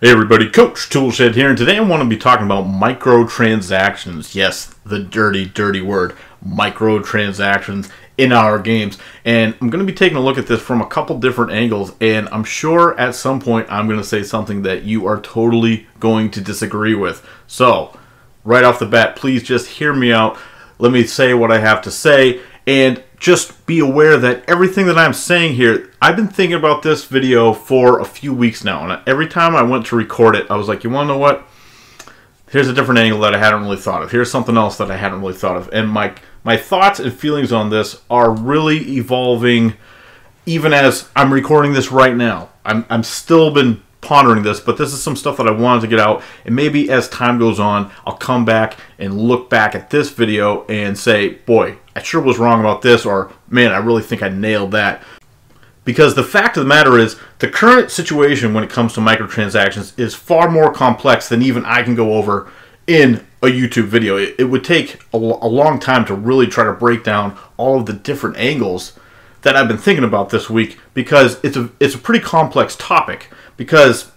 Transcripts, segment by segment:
Hey everybody, Coach Toolshed here, and today I want to be talking about microtransactions. Yes, the dirty, dirty word, microtransactions in our games. And I'm going to be taking a look at this from a couple different angles, and I'm sure at some point I'm going to say something that you are totally going to disagree with. So, right off the bat, please just hear me out. Let me say what I have to say, and just be aware that everything that I'm saying here, I've been thinking about this video for a few weeks now, and every time I went to record it, I was like, you want to know what? Here's a different angle that I hadn't really thought of. Here's something else that I hadn't really thought of. And my thoughts and feelings on this are really evolving even as I'm recording this right now. I'm still been pondering this, but this is some stuff that I wanted to get out, and maybe as time goes on, I'll come back and look back at this video and say, boy, I sure was wrong about this, or man, I really think I nailed that. Because the fact of the matter is, the current situation when it comes to microtransactions is far more complex than even I can go over in a YouTube video. It would take a long time to really try to break down all of the different angles that I've been thinking about this week, because it's a pretty complex topic. Because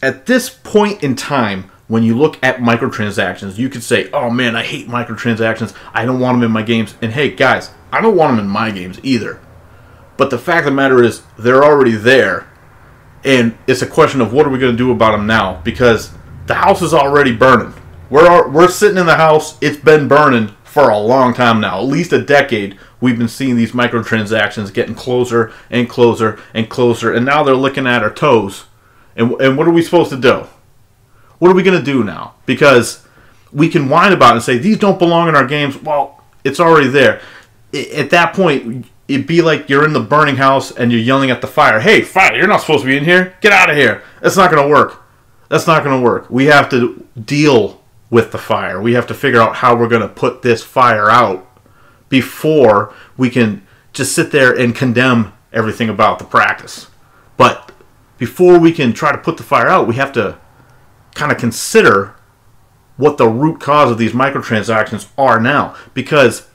at this point in time, when you look at microtransactions, you could say, oh man, I hate microtransactions. I don't want them in my games. And hey, guys, I don't want them in my games either. But the fact of the matter is, they're already there. And it's a question of what are we going to do about them now? Because the house is already burning. We're sitting in the house. It's been burning for a long time now. At least a decade. We've been seeing these microtransactions getting closer and closer and closer. And now they're licking at our toes. And what are we supposed to do? What are we going to do now? Because we can whine about it and say, these don't belong in our games. Well, it's already there. At that point, it'd be like you're in the burning house and you're yelling at the fire. Hey, fire, you're not supposed to be in here. Get out of here. That's not going to work. That's not going to work. We have to deal with the fire. We have to figure out how we're going to put this fire out before we can just sit there and condemn everything about the practice. But before we can try to put the fire out, we have to kind of consider what the root cause of these microtransactions are now. Because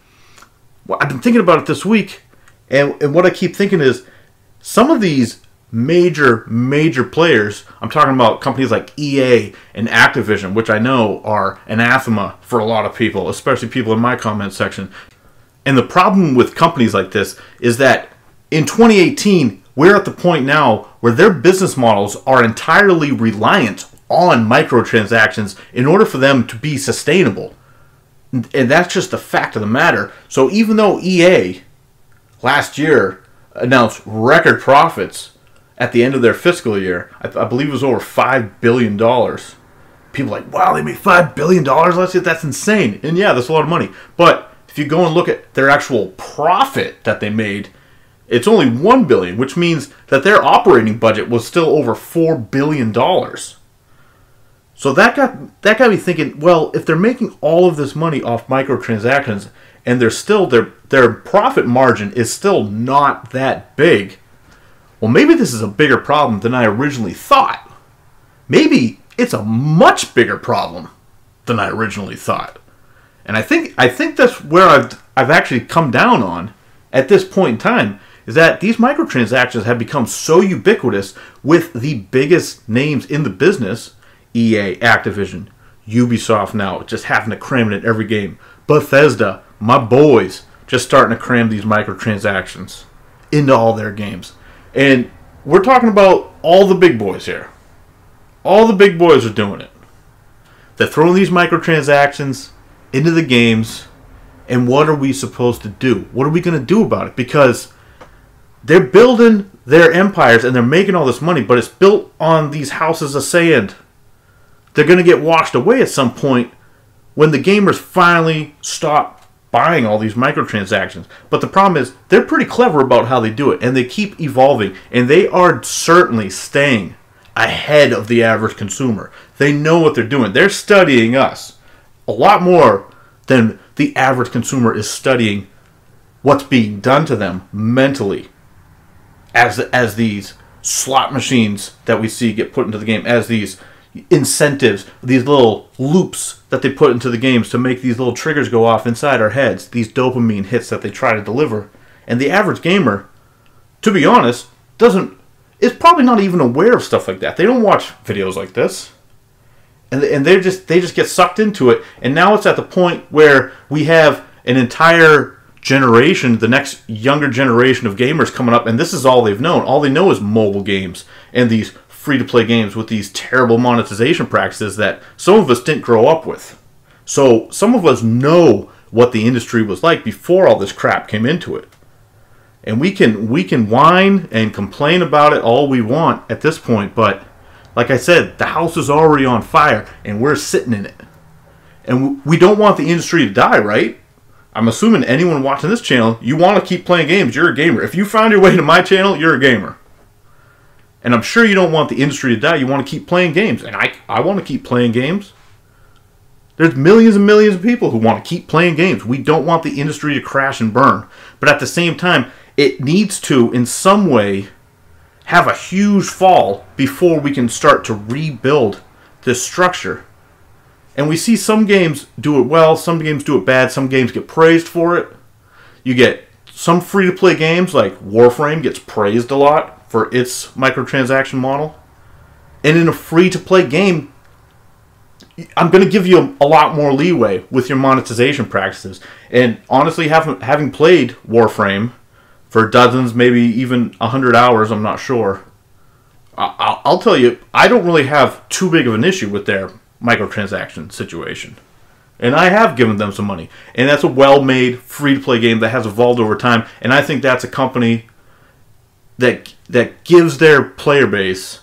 I've been thinking about it this week, and what I keep thinking is some of these major players, I'm talking about companies like EA and Activision, which I know are anathema for a lot of people, especially people in my comment section. And the problem with companies like this is that in 2018, we're at the point now where their business models are entirely reliant on microtransactions in order for them to be sustainable. And that's just the fact of the matter. So even though EA last year announced record profits at the end of their fiscal year, I believe it was over $5 billion. People are like, wow, they made $5 billion last year? That's insane. And yeah, that's a lot of money. But if you go and look at their actual profit that they made, it's only $1 billion, which means that their operating budget was still over $4 billion. So that got me thinking, well, if they're making all of this money off microtransactions and they're still their profit margin is still not that big, well, maybe this is a bigger problem than I originally thought. Maybe it's a much bigger problem than I originally thought. And I think that's where I've actually come down on at this point in time, is that these microtransactions have become so ubiquitous with the biggest names in the business, EA, Activision, Ubisoft now, just having to cram it in every game. Bethesda, my boys, just starting to cram these microtransactions into all their games. And we're talking about all the big boys here. All the big boys are doing it. They're throwing these microtransactions into the games, and what are we supposed to do? What are we going to do about it? Because they're building their empires and they're making all this money, but it's built on these houses of sand. They're going to get washed away at some point when the gamers finally stop buying all these microtransactions. But the problem is, they're pretty clever about how they do it, and they keep evolving, and they are certainly staying ahead of the average consumer. They know what they're doing. They're studying us a lot more than the average consumer is studying what's being done to them mentally as these slot machines that we see get put into the game, as these incentives, these little loops that they put into the games to make these little triggers go off inside our heads, these dopamine hits that they try to deliver. And the average gamer, to be honest, is probably not even aware of stuff like that. They don't watch videos like this. And they just get sucked into it. And now it's at the point where we have an entire generation, the next younger generation of gamers coming up, and this is all they've known. All they know is mobile games and these free-to-play games with these terrible monetization practices that some of us didn't grow up with. So some of us know what the industry was like before all this crap came into it. And we can whine and complain about it all we want at this point, but like I said, the house is already on fire and we're sitting in it. And we don't want the industry to die, right? I'm assuming anyone watching this channel, you want to keep playing games. You're a gamer. If you found your way to my channel, you're a gamer. And I'm sure you don't want the industry to die. You want to keep playing games. And I want to keep playing games. There's millions and millions of people who want to keep playing games. We don't want the industry to crash and burn. But at the same time, it needs to, in some way, have a huge fall before we can start to rebuild this structure. And we see some games do it well, some games do it bad, some games get praised for it. You get some free-to-play games, like Warframe gets praised a lot for its microtransaction model. And in a free-to-play game, I'm going to give you a lot more leeway with your monetization practices. And honestly, having played Warframe for dozens, maybe even 100 hours, I'm not sure, I'll tell you, I don't really have too big of an issue with their microtransaction situation. And I have given them some money. And that's a well-made, free-to-play game that has evolved over time. And I think that's a company that gives their player base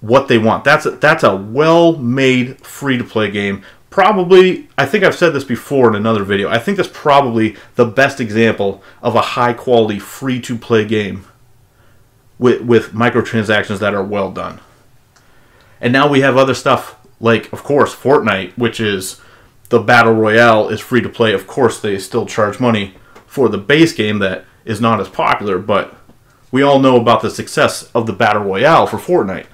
what they want. That's a well-made, free-to-play game. Probably, I think I've said this before in another video, I think that's probably the best example of a high-quality, free-to-play game with microtransactions that are well done. And now we have other stuff like, of course, Fortnite, which is the Battle Royale is free to play. Of course, they still charge money for the base game that is not as popular, but we all know about the success of the Battle Royale for Fortnite.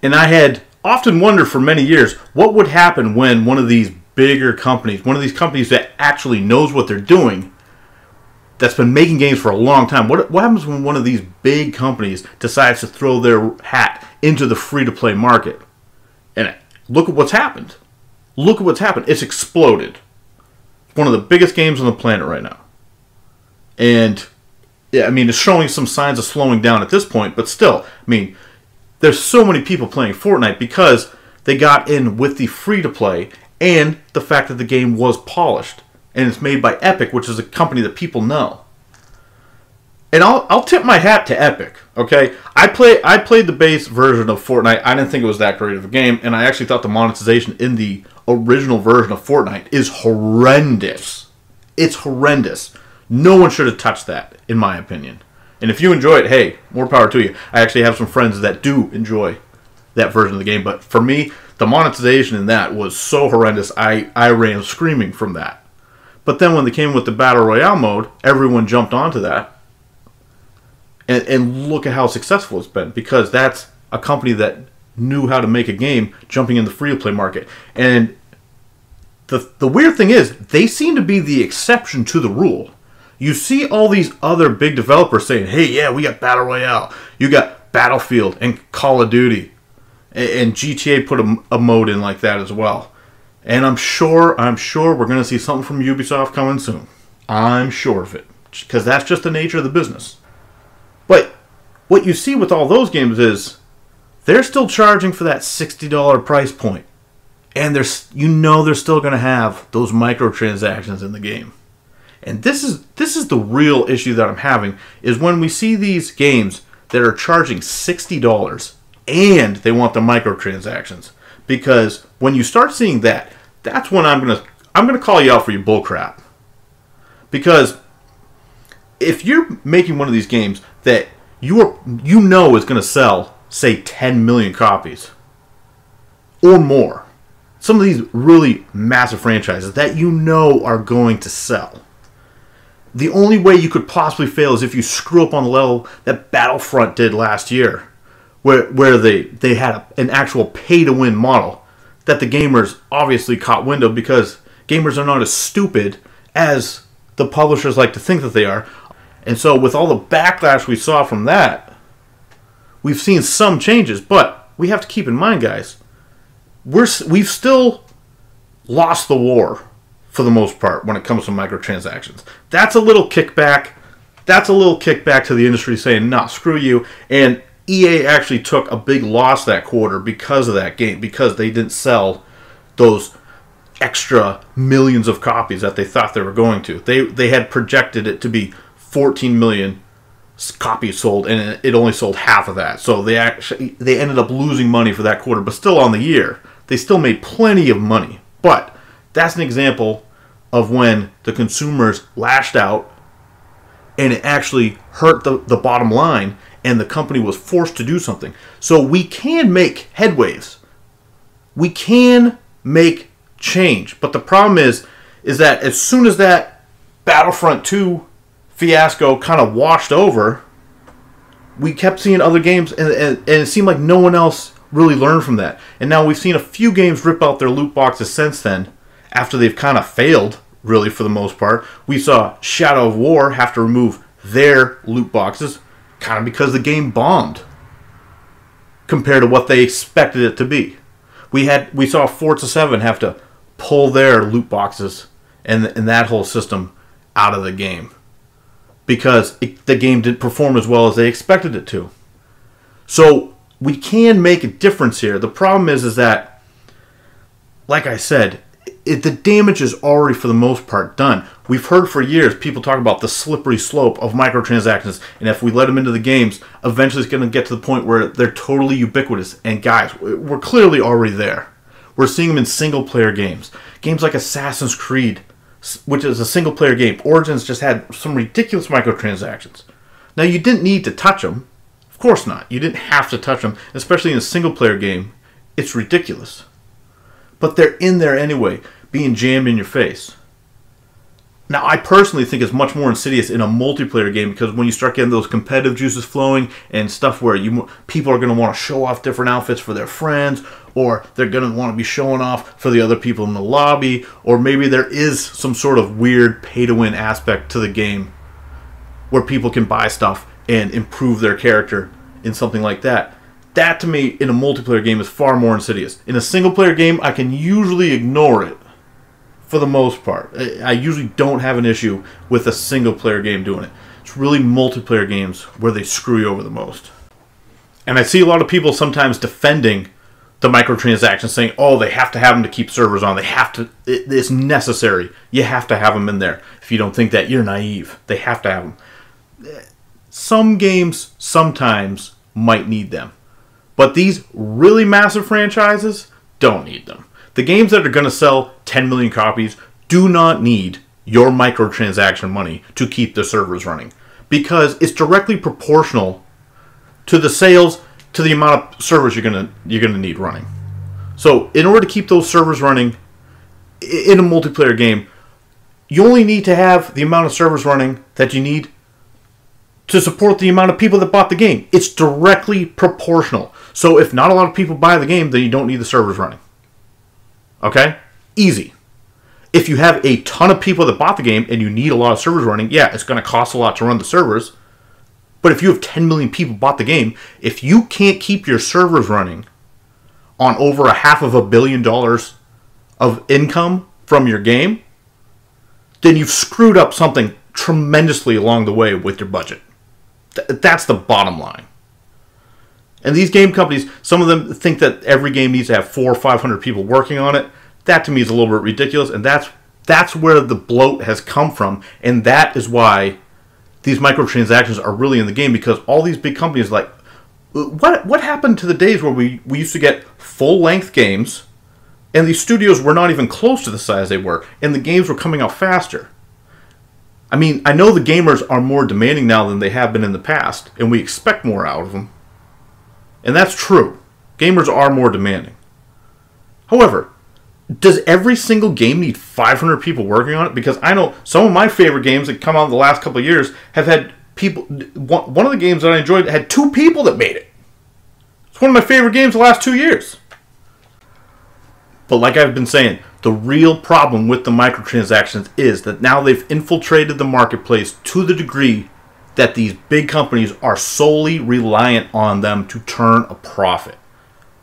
And I had often wondered for many years what would happen when one of these bigger companies, one of these companies that actually knows what they're doing, that's been making games for a long time, what happens when one of these big companies decides to throw their hat into the free-to-play market? And look at what's happened. Look at what's happened. It's exploded. It's one of the biggest games on the planet right now. And, yeah, I mean, it's showing some signs of slowing down at this point, but still, I mean, there's so many people playing Fortnite because they got in with the free-to-play and the fact that the game was polished. And it's made by Epic, which is a company that people know. And I'll tip my hat to Epic, okay? I played the base version of Fortnite. I didn't think it was that great of a game, and I actually thought the monetization in the original version of Fortnite is horrendous. It's horrendous. No one should have touched that, in my opinion. And if you enjoy it, hey, more power to you. I actually have some friends that do enjoy that version of the game, but for me, the monetization in that was so horrendous, I ran screaming from that. But then when they came with the Battle Royale mode, everyone jumped onto that. And look at how successful it's been, because that's a company that knew how to make a game jumping in the free-to-play market. And the weird thing is, they seem to be the exception to the rule. You see all these other big developers saying, hey, yeah, we got Battle Royale. You got Battlefield and Call of Duty. And GTA put a mode in like that as well. And I'm sure we're going to see something from Ubisoft coming soon. I'm sure of it. Because that's just the nature of the business. But what you see with all those games is they're still charging for that $60 price point. And they're still going to have those microtransactions in the game. And this is the real issue that I'm having, is when we see these games that are charging $60 and they want the microtransactions. Because when you start seeing that, that's when I'm gonna call you out for your bullcrap. Because if you're making one of these games that you know is going to sell, say, 10 million copies or more, some of these really massive franchises that you know are going to sell, the only way you could possibly fail is if you screw up on the level that Battlefront did last year, where they had an actual pay-to-win model that the gamers obviously caught wind of, because gamers are not as stupid as the publishers like to think that they are. And so with all the backlash we saw from that, we've seen some changes, but we have to keep in mind, guys, we've still lost the war for the most part when it comes to microtransactions. That's a little kickback. That's a little kickback to the industry saying, nah, screw you. And EA actually took a big loss that quarter because of that game, because they didn't sell those extra millions of copies that they thought they were going to. They had projected it to be 14 million copies sold, and it only sold half of that. So they ended up losing money for that quarter, but still on the year, they still made plenty of money. But that's an example of when the consumers lashed out and it actually hurt the bottom line, and the company was forced to do something. So we can make headways. We can make change. But the problem is that as soon as that Battlefront 2 fiasco kind of washed over, we kept seeing other games, and it seemed like no one else really learned from that. And now we've seen a few games rip out their loot boxes since then, after they've kind of failed, really, for the most part. We saw Shadow of War have to remove their loot boxes, kind of because the game bombed compared to what they expected it to be. We saw Forza 7 have to pull their loot boxes and that whole system out of the game because the game didn't perform as well as they expected it to. So we can make a difference here. The problem is that, like I said, the damage is already for the most part done. We've heard for years people talk about the slippery slope of microtransactions, and if we let them into the games, eventually it's going to get to the point where they're totally ubiquitous. And guys, we're clearly already there. We're seeing them in single-player games. Games like Assassin's Creed, which is a single-player game. Origins just had some ridiculous microtransactions. Now, you didn't need to touch them. Of course not. You didn't have to touch them, especially in a single-player game. It's ridiculous. But they're in there anyway, being jammed in your face. Now, I personally think it's much more insidious in a multiplayer game, because when you start getting those competitive juices flowing and stuff where people are going to want to show off different outfits for their friends, or they're going to want to be showing off for the other people in the lobby, or maybe there is some sort of weird pay-to-win aspect to the game where people can buy stuff and improve their character in something like that. That, to me, in a multiplayer game is far more insidious. In a single-player game, I can usually ignore it for the most part. I usually don't have an issue with a single-player game doing it. It's really multiplayer games where they screw you over the most. And I see a lot of people sometimes defending the microtransactions, saying, oh, they have to have them to keep servers on. They have to. It's necessary. You have to have them in there. If you don't think that, you're naive. They have to have them. Some games sometimes might need them. But these really massive franchises don't need them. The games that are going to sell 10 million copies do not need your microtransaction money to keep the servers running, because it's directly proportional to the sales, to the amount of servers you're going to need running. So in order to keep those servers running in a multiplayer game, you only need to have the amount of servers running that you need to support the amount of people that bought the game. It's directly proportional. So if not a lot of people buy the game, then you don't need the servers running. Okay? Easy. If you have a ton of people that bought the game and you need a lot of servers running, yeah, it's going to cost a lot to run the servers. But if you have 10 million people bought the game, if you can't keep your servers running on over $500 million of income from your game, then you've screwed up something tremendously along the way with your budget. That's the bottom line. And these game companies, some of them think that every game needs to have 400 or 500 people working on it. That to me is a little bit ridiculous, and that's where the bloat has come from, and that is why these microtransactions are really in the game, because all these big companies, like, what happened to the days where we used to get full-length games, and these studios were not even close to the size they were, and the games were coming out faster? I mean, I know the gamers are more demanding now than they have been in the past, and we expect more out of them. And that's true. Gamers are more demanding. However, does every single game need 500 people working on it? Because I know some of my favorite games that come out in the last couple of years have had people... One of the games that I enjoyed had 2 people that made it. It's one of my favorite games the last 2 years. But like I've been saying, the real problem with the microtransactions is that now they've infiltrated the marketplace to the degree that these big companies are solely reliant on them to turn a profit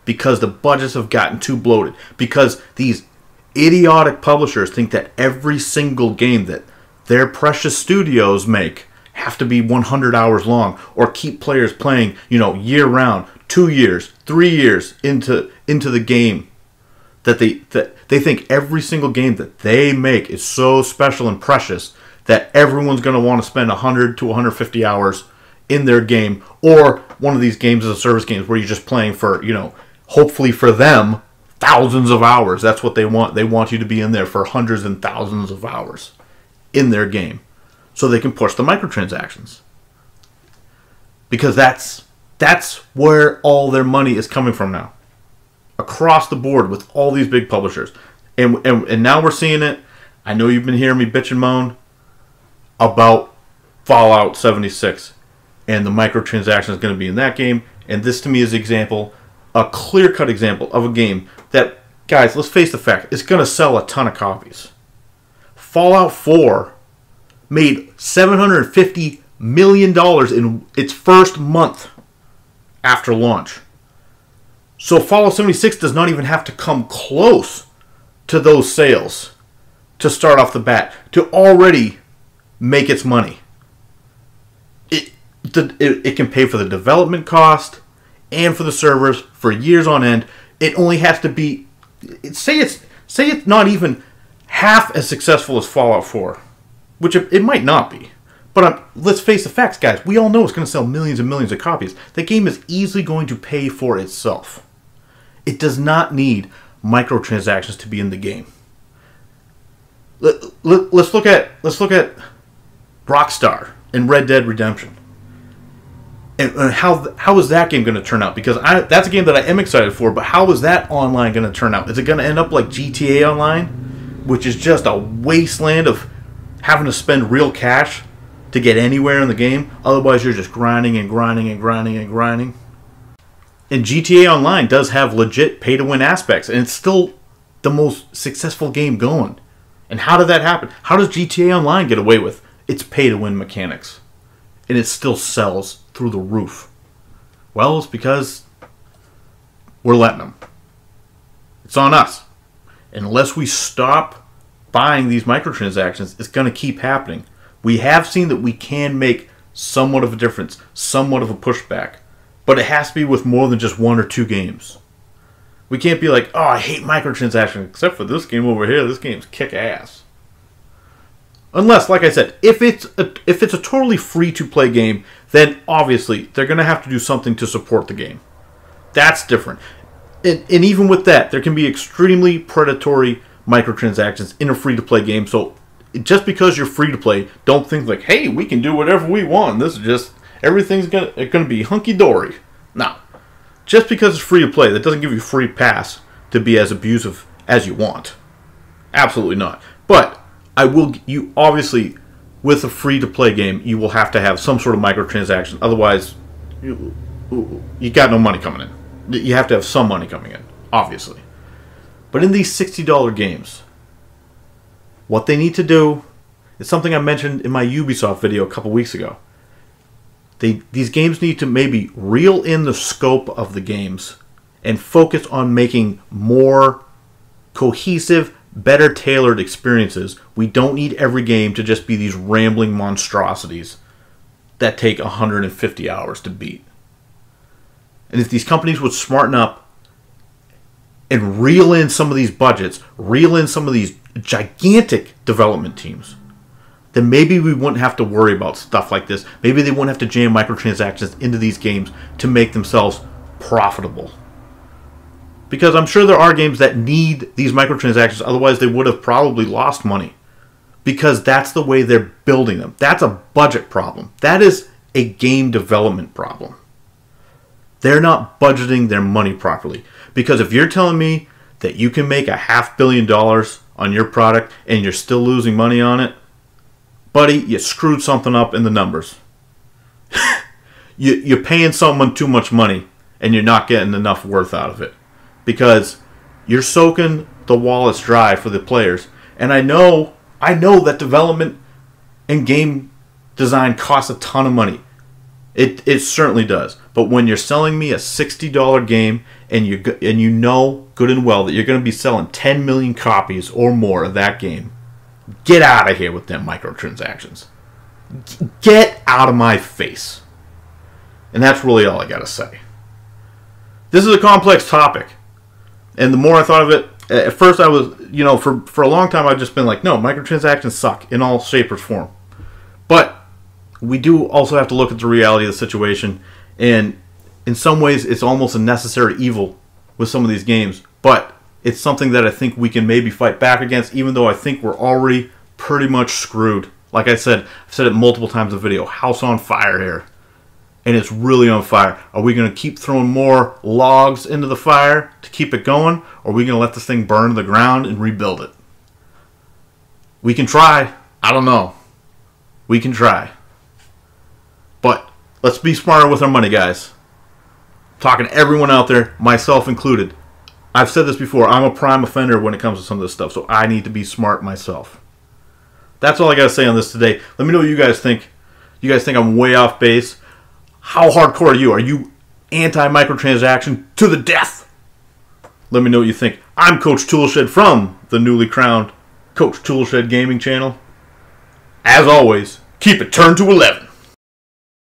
because the budgets have gotten too bloated, because these idiotic publishers think that every single game that their precious studios make have to be 100 hours long or keep players playing, year round, 2 years, 3 years into the game. That they think every single game that they make is so special and precious that everyone's going to want to spend 100 to 150 hours in their game, or one of these games as a service games where you're just playing for, hopefully for them, thousands of hours. That's what they want. They want you to be in there for hundreds and thousands of hours in their game so they can push the microtransactions. Because that's where all their money is coming from now. Across the board with all these big publishers. And now we're seeing it. I know you've been hearing me bitch and moan about Fallout 76 and the microtransactions going to be in that game. And this to me is a clear-cut example of a game that, guys, let's face the fact, it's going to sell a ton of copies. Fallout 4 made $750 million in its first month after launch. So Fallout 76 does not even have to come close to those sales to start off the bat, to already make its money. It can pay for the development cost and for the servers for years on end. It only has to be, say it's not even half as successful as Fallout 4, which it might not be. But let's face the facts, guys. We all know it's going to sell millions and millions of copies. The game is easily going to pay for itself. It does not need microtransactions to be in the game. Let's look at Rockstar and Red Dead Redemption, and how is that game going to turn out? Because that's a game that I am excited for. But how is that online going to turn out? Is it going to end up like GTA Online, which is just a wasteland of having to spend real cash to get anywhere in the game? Otherwise, you're just grinding and grinding and grinding and grinding. And GTA Online does have legit pay-to-win aspects, and it's still the most successful game going. And how did that happen? How does GTA Online get away with its pay-to-win mechanics? And it still sells through the roof. Well, it's because we're letting them. It's on us. Unless we stop buying these microtransactions, it's going to keep happening. We have seen that we can make somewhat of a difference, somewhat of a pushback. But it has to be with more than just 1 or 2 games. We can't be like, oh, I hate microtransactions, except for this game over here. This game's kick-ass. Unless, like I said, if it's a totally free-to-play game, then obviously they're going to have to do something to support the game. That's different. And even with that, there can be extremely predatory microtransactions in a free-to-play game. So just because you're free-to-play, don't think like, hey, we can do whatever we want. This is just... everything's gonna be hunky-dory. No. Just because it's free to play, that doesn't give you free pass to be as abusive as you want. Absolutely not. But you obviously, with a free to play game, you will have to have some sort of microtransaction. Otherwise, you got no money coming in. You have to have some money coming in, obviously. But in these $60 games, what they need to do is something I mentioned in my Ubisoft video a couple weeks ago. These games need to maybe reel in the scope of the games and focus on making more cohesive, better tailored experiences. We don't need every game to just be these rambling monstrosities that take 150 hours to beat. And if these companies would smarten up and reel in some of these budgets, reel in some of these gigantic development teams, then maybe we wouldn't have to worry about stuff like this. Maybe they wouldn't have to jam microtransactions into these games to make themselves profitable. Because I'm sure there are games that need these microtransactions, otherwise they would have probably lost money. Because that's the way they're building them. That's a budget problem. That is a game development problem. They're not budgeting their money properly. Because if you're telling me that you can make $500 million on your product and you're still losing money on it, buddy, you screwed something up in the numbers. You're paying someone too much money and you're not getting enough worth out of it. Because you're soaking the wallets dry for the players. And I know that development and game design costs a ton of money. It certainly does. But when you're selling me a $60 game and you know good and well that you're going to be selling 10 million copies or more of that game, get out of here with them microtransactions. Get out of my face. And that's really all I got to say. This is a complex topic. And the more I thought of it, at first I was, for a long time I've just been like, no, microtransactions suck in all shape or form. But we do also have to look at the reality of the situation, and in some ways it's almost a necessary evil with some of these games, but it's something that I think we can maybe fight back against, even though I think we're already pretty much screwed. Like I said, I've said it multiple times in the video, house on fire here, and it's really on fire. Are we going to keep throwing more logs into the fire to keep it going, or are we going to let this thing burn to the ground and rebuild it? We can try. I don't know. We can try. But let's be smarter with our money, guys. I'm talking to everyone out there, myself included. I've said this before, I'm a prime offender when it comes to some of this stuff, so I need to be smart myself. That's all I got to say on this today. Let me know what you guys think. You guys think I'm way off base? How hardcore are you? Are you anti-microtransaction to the death? Let me know what you think. I'm Coach Toolshed from the newly crowned Coach Toolshed Gaming channel. As always, keep it turned to 11.